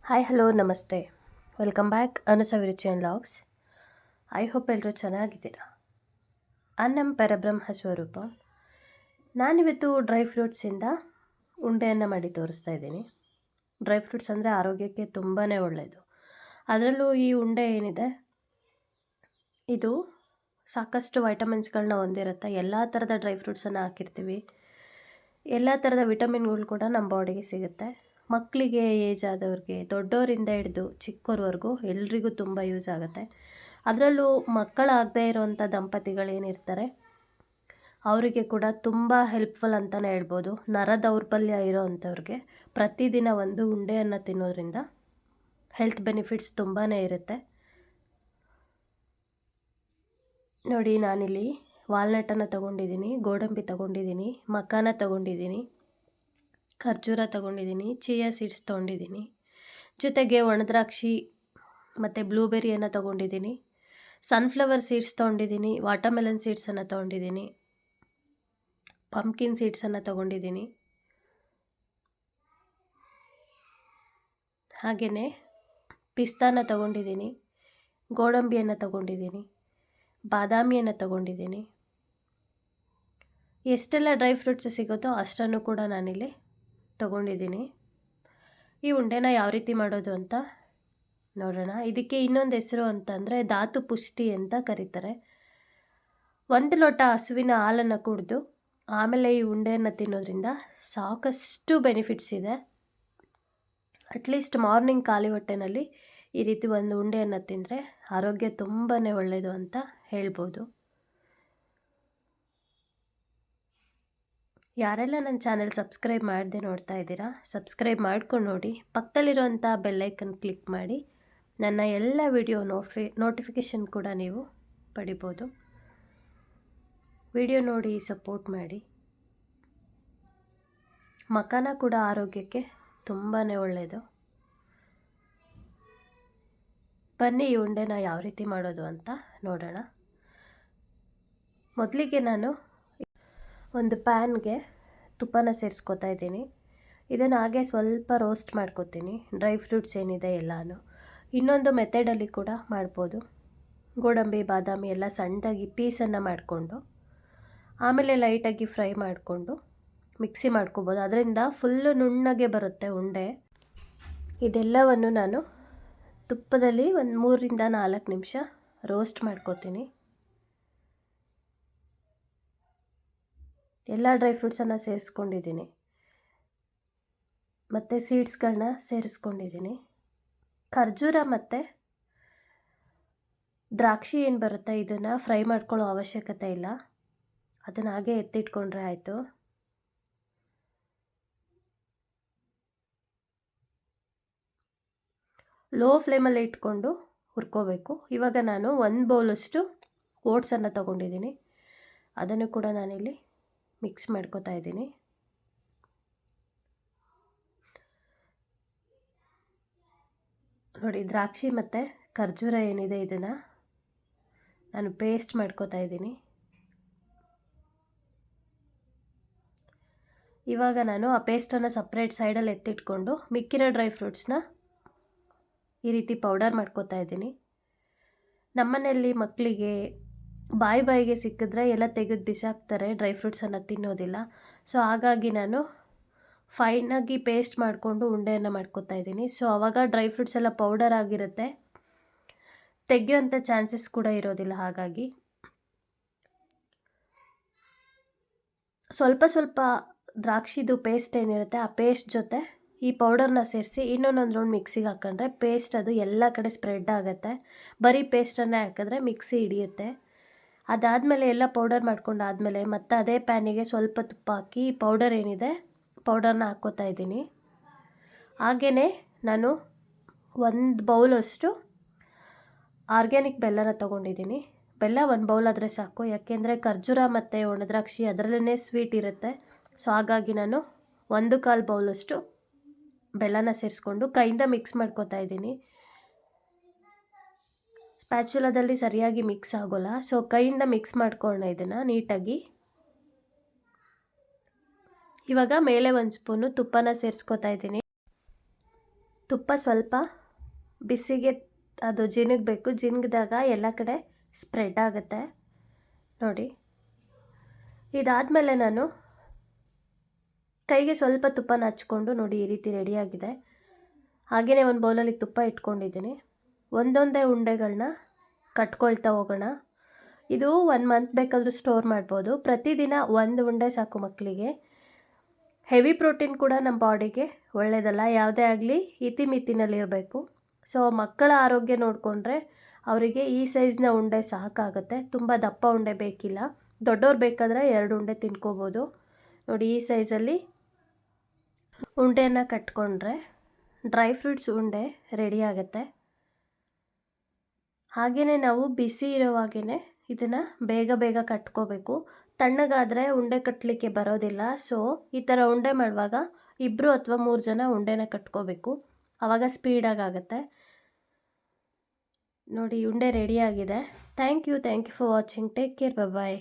Hi hello ನಮಸ್ತೆ, welcome back ಅನುಸವಿರುಚಿ and vlogs. I hope ಎಲ್ಲರೂ ಚೆನ್ನಾಗಿದ್ದೀರಾ. ಅನ್ನಂ ಪರಬ್ರಹ್ಮ ಸ್ವರೂಪ. ನಾನಿವತ್ತು ಡ್ರೈ ಫ್ರೂಟ್ಸಿಂದ ಉಂಡೆಯನ್ನು ಮಾಡಿ ತೋರಿಸ್ತಾ ಇದ್ದೀನಿ. ಡ್ರೈ ಫ್ರೂಟ್ಸ್ ಅಂದರೆ ಆರೋಗ್ಯಕ್ಕೆ ತುಂಬಾ ಒಳ್ಳೆಯದು. ಅದರಲ್ಲೂ ಈ ಉಂಡೆ ಏನಿದೆ ಇದು ಸಾಕಷ್ಟು ವೈಟಮಿನ್ಸ್ಗಳನ್ನ ಹೊಂದಿರುತ್ತೆ. ಎಲ್ಲ ಥರದ ಡ್ರೈ ಫ್ರೂಟ್ಸನ್ನು ಹಾಕಿರ್ತೀವಿ. ಎಲ್ಲ ಥರದ ವಿಟಮಿನ್ಗಳು ಕೂಡ ನಮ್ಮ ಬಾಡಿಗೆ ಸಿಗುತ್ತೆ. ಮಕ್ಕಳಿಗೆ, ಏಜ್ ಆದವ್ರಿಗೆ, ದೊಡ್ಡವರಿಂದ ಹಿಡಿದು ಚಿಕ್ಕವ್ರವರೆಗೂ ಎಲ್ರಿಗೂ ತುಂಬ ಯೂಸ್ ಆಗುತ್ತೆ. ಅದರಲ್ಲೂ ಮಕ್ಕಳಾಗದೇ ಇರೋವಂಥ ದಂಪತಿಗಳೇನಿರ್ತಾರೆ ಅವರಿಗೆ ಕೂಡ ತುಂಬ ಹೆಲ್ಪ್ಫುಲ್ ಅಂತಲೇ ಹೇಳ್ಬೋದು. ನರ ದೌರ್ಬಲ್ಯ ಇರೋ ಅಂಥವ್ರಿಗೆ ಪ್ರತಿದಿನ ಒಂದು ಉಂಡೆಯನ್ನು ತಿನ್ನೋದ್ರಿಂದ ಹೆಲ್ತ್ ಬೆನಿಫಿಟ್ಸ್ ತುಂಬಾ ಇರುತ್ತೆ. ನೋಡಿ, ನಾನಿಲ್ಲಿ ವಾಲ್ನಟನ್ನು ತೊಗೊಂಡಿದ್ದೀನಿ, ಗೋಡಂಬಿ ತೊಗೊಂಡಿದ್ದೀನಿ, ಮಕಾನ ತೊಗೊಂಡಿದ್ದೀನಿ, ಖರ್ಜೂರ ತೊಗೊಂಡಿದ್ದೀನಿ, ಚಿಯಾ ಸೀಡ್ಸ್ ತೊಗೊಂಡಿದ್ದೀನಿ, ಜೊತೆಗೆ ಒಣದ್ರಾಕ್ಷಿ ಮತ್ತು ಬ್ಲೂಬೆರಿಯನ್ನು ತೊಗೊಂಡಿದ್ದೀನಿ, ಸನ್ಫ್ಲವರ್ ಸೀಡ್ಸ್ ತೊಗೊಂಡಿದ್ದೀನಿ, ವಾಟರ್ಮೆಲನ್ ಸೀಡ್ಸನ್ನು ತೊಗೊಂಡಿದ್ದೀನಿ, ಪಂಪ್ಕಿನ್ ಸೀಡ್ಸನ್ನು ತೊಗೊಂಡಿದ್ದೀನಿ, ಹಾಗೆಯೇ ಪಿಸ್ತಾನ ತೊಗೊಂಡಿದ್ದೀನಿ, ಗೋಡಂಬಿಯನ್ನು ತೊಗೊಂಡಿದ್ದೀನಿ, ಬಾದಾಮಿಯನ್ನು ತೊಗೊಂಡಿದ್ದೀನಿ. ಎಷ್ಟೆಲ್ಲ ಡ್ರೈ ಫ್ರೂಟ್ಸ್ ಸಿಗುತ್ತೋ ಅಷ್ಟನ್ನು ಕೂಡ ನಾನಿಲ್ಲಿ ತೊಗೊಂಡಿದ್ದೀನಿ. ಈ ಉಂಡೆನ ಯಾವ ರೀತಿ ಮಾಡೋದು ಅಂತ ನೋಡೋಣ. ಇದಕ್ಕೆ ಇನ್ನೊಂದು ಹೆಸರು ಅಂತಂದರೆ ಧಾತು ಪುಷ್ಟಿ ಅಂತ ಕರೀತಾರೆ. 1 ಲೋಟ ಹಸುವಿನ ಹಾಲನ್ನು ಕುಡಿದು ಆಮೇಲೆ ಈ ಉಂಡೆಯನ್ನು ತಿನ್ನೋದ್ರಿಂದ ಸಾಕಷ್ಟು ಬೆನಿಫಿಟ್ಸ್ ಇದೆ. ಅಟ್ಲೀಸ್ಟ್ ಮಾರ್ನಿಂಗ್ ಖಾಲಿ ಹೊಟ್ಟೆನಲ್ಲಿ ಈ ರೀತಿ ಒಂದು ಉಂಡೆಯನ್ನು ತಿಂದರೆ ಆರೋಗ್ಯ ತುಂಬಾ ಒಳ್ಳೆಯದು ಅಂತ ಹೇಳ್ಬೋದು. ಯಾರೆಲ್ಲ ನನ್ನ ಚಾನೆಲ್ ಸಬ್ಸ್ಕ್ರೈಬ್ ಮಾಡದೆ ನೋಡ್ತಾ ಇದ್ದೀರಾ, ಸಬ್ಸ್ಕ್ರೈಬ್ ಮಾಡ್ಕೊಂಡು ನೋಡಿ. ಪಕ್ಕದಲ್ಲಿರುವಂಥ ಬೆಲ್ಲೈಕನ್ ಕ್ಲಿಕ್ ಮಾಡಿ ನನ್ನ ಎಲ್ಲ ವಿಡಿಯೋ ನೋಟಿಫಿಕೇಷನ್ ಕೂಡ ನೀವು ಪಡಿಬೋದು. ವಿಡಿಯೋ ನೋಡಿ ಸಪೋರ್ಟ್ ಮಾಡಿ. ಮಕಾನ ಕೂಡ ಆರೋಗ್ಯಕ್ಕೆ ತುಂಬಾ ಒಳ್ಳೆಯದು. ಬನ್ನಿ ಈ ಉಂಡೆನ ಯಾವ ರೀತಿ ಮಾಡೋದು ಅಂತ ನೋಡೋಣ. ಮೊದಲಿಗೆ ನಾನು ಒಂದು ಪ್ಯಾನ್ಗೆ ತುಪ್ಪನ ಸೇರಿಸ್ಕೊತಾ ಇದ್ದೀನಿ. ಇದನ್ನು ಹಾಗೆ ಸ್ವಲ್ಪ ರೋಸ್ಟ್ ಮಾಡ್ಕೊತೀನಿ, ಡ್ರೈ ಫ್ರೂಟ್ಸ್ ಏನಿದೆ ಎಲ್ಲನೂ. ಇನ್ನೊಂದು ಮೆಥಡಲ್ಲಿ ಕೂಡ ಮಾಡ್ಬೋದು. ಗೋಡಂಬಿ, ಬಾದಾಮಿ ಎಲ್ಲ ಸಣ್ಣದಾಗಿ ಪೀಸನ್ನು ಮಾಡಿಕೊಂಡು ಆಮೇಲೆ ಲೈಟಾಗಿ ಫ್ರೈ ಮಾಡಿಕೊಂಡು ಮಿಕ್ಸಿ ಮಾಡ್ಕೊಬೋದು. ಅದರಿಂದ ಫುಲ್ಲು ನುಣ್ಣಗೆ ಬರುತ್ತೆ ಉಂಡೆ. ಇದೆಲ್ಲವನ್ನು ನಾನು ತುಪ್ಪದಲ್ಲಿ ಒಂದು 3 ರಿಂದ 4 ನಿಮಿಷ ರೋಸ್ಟ್ ಮಾಡ್ಕೊತೀನಿ. ಎಲ್ಲ ಡ್ರೈ ಫ್ರೂಟ್ಸನ್ನು ಸೇರಿಸ್ಕೊಂಡಿದ್ದೀನಿ ಮತ್ತು ಸೀಡ್ಸ್ಗಳನ್ನ ಸೇರಿಸ್ಕೊಂಡಿದ್ದೀನಿ. ಖರ್ಜೂರ ಮತ್ತು ದ್ರಾಕ್ಷಿ ಏನು ಬರುತ್ತೆ ಇದನ್ನು ಫ್ರೈ ಮಾಡ್ಕೊಳ್ಳೋ ಅವಶ್ಯಕತೆ ಇಲ್ಲ, ಅದನ್ನು ಹಾಗೆ ಎತ್ತಿಟ್ಕೊಂಡ್ರೆ ಆಯಿತು. ಲೋ ಫ್ಲೇಮಲ್ಲಿ ಇಟ್ಕೊಂಡು ಹುರ್ಕೋಬೇಕು. ಇವಾಗ ನಾನು 1 ಬೌಲಷ್ಟು ಓಟ್ಸನ್ನು ತೊಗೊಂಡಿದ್ದೀನಿ, ಅದನ್ನು ಕೂಡ ನಾನಿಲ್ಲಿ ಮಿಕ್ಸ್ ಮಾಡ್ಕೊತಾ ಇದ್ದೀನಿ. ನೋಡಿ, ದ್ರಾಕ್ಷಿ ಮತ್ತು ಖರ್ಜೂರ ಏನಿದೆ ಇದನ್ನು ನಾನು ಪೇಸ್ಟ್ ಮಾಡ್ಕೊತಾ ಇದ್ದೀನಿ. ಇವಾಗ ನಾನು ಆ ಪೇಸ್ಟನ್ನು ಸಪ್ರೇಟ್ ಸೈಡಲ್ಲಿ ಎತ್ತಿಟ್ಕೊಂಡು ಮಿಕ್ಕಿರೋ ಡ್ರೈ ಫ್ರೂಟ್ಸ್ನ ಈ ರೀತಿ ಪೌಡರ್ ಮಾಡ್ಕೊತಾ ಇದ್ದೀನಿ. ನಮ್ಮನೆಯಲ್ಲಿ ಮಕ್ಕಳಿಗೆ ಬಾಯಿಗೆ ಸಿಕ್ಕಿದ್ರೆ ಎಲ್ಲ ತೆಗೆದು ಬಿಸಾಕ್ತಾರೆ, ಡ್ರೈ ಫ್ರೂಟ್ಸನ್ನು ತಿನ್ನೋದಿಲ್ಲ. ಸೊ ಹಾಗಾಗಿ ನಾನು ಫೈನಾಗಿ ಪೇಸ್ಟ್ ಮಾಡಿಕೊಂಡು ಉಂಡೆಯನ್ನು ಮಾಡ್ಕೊತಾ ಇದ್ದೀನಿ. ಸೊ ಆವಾಗ ಡ್ರೈ ಫ್ರೂಟ್ಸ್ ಎಲ್ಲ ಪೌಡರ್ ಆಗಿರುತ್ತೆ, ತೆಗೆಯುವಂಥ ಚಾನ್ಸಸ್ ಕೂಡ ಇರೋದಿಲ್ಲ. ಹಾಗಾಗಿ ಸ್ವಲ್ಪ ಸ್ವಲ್ಪ ದ್ರಾಕ್ಷಿದು ಪೇಸ್ಟ್ ಏನಿರುತ್ತೆ ಆ ಪೇಸ್ಟ್ ಜೊತೆ ಈ ಪೌಡರ್ನ ಸೇರಿಸಿ ಇನ್ನೊಂದೊಂದು ರೌಂಡ್ ಮಿಕ್ಸಿಗೆ ಹಾಕ್ಕೊಂಡ್ರೆ ಪೇಸ್ಟ್ ಅದು ಎಲ್ಲ ಕಡೆ ಸ್ಪ್ರೆಡ್ ಆಗುತ್ತೆ. ಬರೀ ಪೇಸ್ಟನ್ನೇ ಹಾಕಿದ್ರೆ ಮಿಕ್ಸಿ ಹಿಡಿಯುತ್ತೆ. ಅದಾದಮೇಲೆ ಎಲ್ಲ ಪೌಡರ್ ಮಾಡ್ಕೊಂಡಾದಮೇಲೆ ಮತ್ತೆ ಅದೇ ಪ್ಯಾನಿಗೆ ಸ್ವಲ್ಪ ತುಪ್ಪ ಹಾಕಿ ಈ ಪೌಡರ್ ಏನಿದೆ ಪೌಡರ್ನ ಹಾಕ್ಕೋತಾ ಇದ್ದೀನಿ. ಹಾಗೆಯೇ ನಾನು 1 ಬೌಲಷ್ಟು ಆರ್ಗ್ಯಾನಿಕ್ ಬೆಲ್ಲನ ತೊಗೊಂಡಿದ್ದೀನಿ. ಬೆಲ್ಲ 1 ಬೌಲ್ ಆದರೆ ಸಾಕು, ಯಾಕೆಂದರೆ ಖರ್ಜೂರ ಮತ್ತು ಒಣದ್ರಾಕ್ಷಿ ಅದರಲ್ಲೇ ಸ್ವೀಟ್ ಇರುತ್ತೆ. ಸೊ ಹಾಗಾಗಿ ನಾನು 1/4 ಬೌಲಷ್ಟು ಬೆಲ್ಲನ ಸೇರಿಸ್ಕೊಂಡು ಕೈಯಿಂದ ಮಿಕ್ಸ್ ಮಾಡ್ಕೊತಾ ಇದ್ದೀನಿ. ಸ್ಪ್ಯಾಚುಲಾದಲ್ಲಿ ಸರಿಯಾಗಿ ಮಿಕ್ಸ್ ಆಗೋಲ್ಲ, ಸೊ ಕೈಯಿಂದ ಮಿಕ್ಸ್ ಮಾಡ್ಕೊಳ್ಳೋಣ ಇದನ್ನು ನೀಟಾಗಿ. ಇವಾಗ ಮೇಲೆ 1 ಸ್ಪೂನು ತುಪ್ಪನ ಸೇರಿಸ್ಕೊತಾ ಇದ್ದೀನಿ. ತುಪ್ಪ ಸ್ವಲ್ಪ ಬಿಸಿಗೆ ಅದು ಜಿನುಗಬೇಕು. ಜಿನುಗಿದಾಗ ಎಲ್ಲ ಕಡೆ ಸ್ಪ್ರೆಡ್ ಆಗುತ್ತೆ ನೋಡಿ. ಇದಾದಮೇಲೆ ನಾನು ಕೈಗೆ ಸ್ವಲ್ಪ ತುಪ್ಪನ ಹಚ್ಕೊಂಡು ನೋಡಿ ಈ ರೀತಿ ರೆಡಿಯಾಗಿದೆ. ಹಾಗೆಯೇ ಒಂದು ಬೌಲಲ್ಲಿ ತುಪ್ಪ ಇಟ್ಕೊಂಡಿದ್ದೀನಿ. ಒಂದೊಂದೇ ಉಂಡೆಗಳನ್ನ ಕಟ್ಕೊಳ್ತಾ ಹೋಗೋಣ. ಇದು 1 ಮಂತ್ ಬೇಕಾದರೂ ಸ್ಟೋರ್ ಮಾಡ್ಬೋದು. ಪ್ರತಿದಿನ ಒಂದು ಉಂಡೆ ಸಾಕು ಮಕ್ಕಳಿಗೆ. ಹೆವಿ ಪ್ರೋಟೀನ್ ಕೂಡ ನಮ್ಮ ಬಾಡಿಗೆ ಒಳ್ಳೆಯದಲ್ಲ. ಯಾವುದೇ ಆಗಲಿ ಇತಿಮಿತಿನಲ್ಲಿರಬೇಕು. ಸೊ ಮಕ್ಕಳ ಆರೋಗ್ಯ ನೋಡಿಕೊಂಡ್ರೆ ಅವರಿಗೆ ಈ ಸೈಜ್ನ ಉಂಡೆ ಸಾಕಾಗುತ್ತೆ. ತುಂಬ ದಪ್ಪ ಉಂಡೆ ಬೇಕಿಲ್ಲ. ದೊಡ್ಡವ್ರು ಬೇಕಾದರೆ 2 ಉಂಡೆ ತಿನ್ಕೋಬೋದು. ನೋಡಿ ಈ ಸೈಜಲ್ಲಿ ಉಂಡೆಯನ್ನು ಕಟ್ಕೊಂಡ್ರೆ ಡ್ರೈ ಫ್ರೂಟ್ಸ್ ಉಂಡೆ ರೆಡಿ ಆಗುತ್ತೆ. ಹಾಗೆಯೇ ನಾವು ಬಿಸಿ ಇರೋವಾಗೇ ಇದನ್ನು ಬೇಗ ಬೇಗ ಕಟ್ಕೋಬೇಕು. ತಣ್ಣಗಾದರೆ ಉಂಡೆ ಕಟ್ಟಲಿಕ್ಕೆ ಬರೋದಿಲ್ಲ. ಸೊ ಈ ಥರ ಉಂಡೆ ಮಾಡುವಾಗ 2 ಅಥವಾ 3 ಜನ ಉಂಡೆನ ಕಟ್ಕೋಬೇಕು. ಆವಾಗ ಸ್ಪೀಡಾಗಿ ಆಗುತ್ತೆ. ನೋಡಿ ಉಂಡೆ ರೆಡಿಯಾಗಿದೆ. Thank you for watching. Take care. Bye.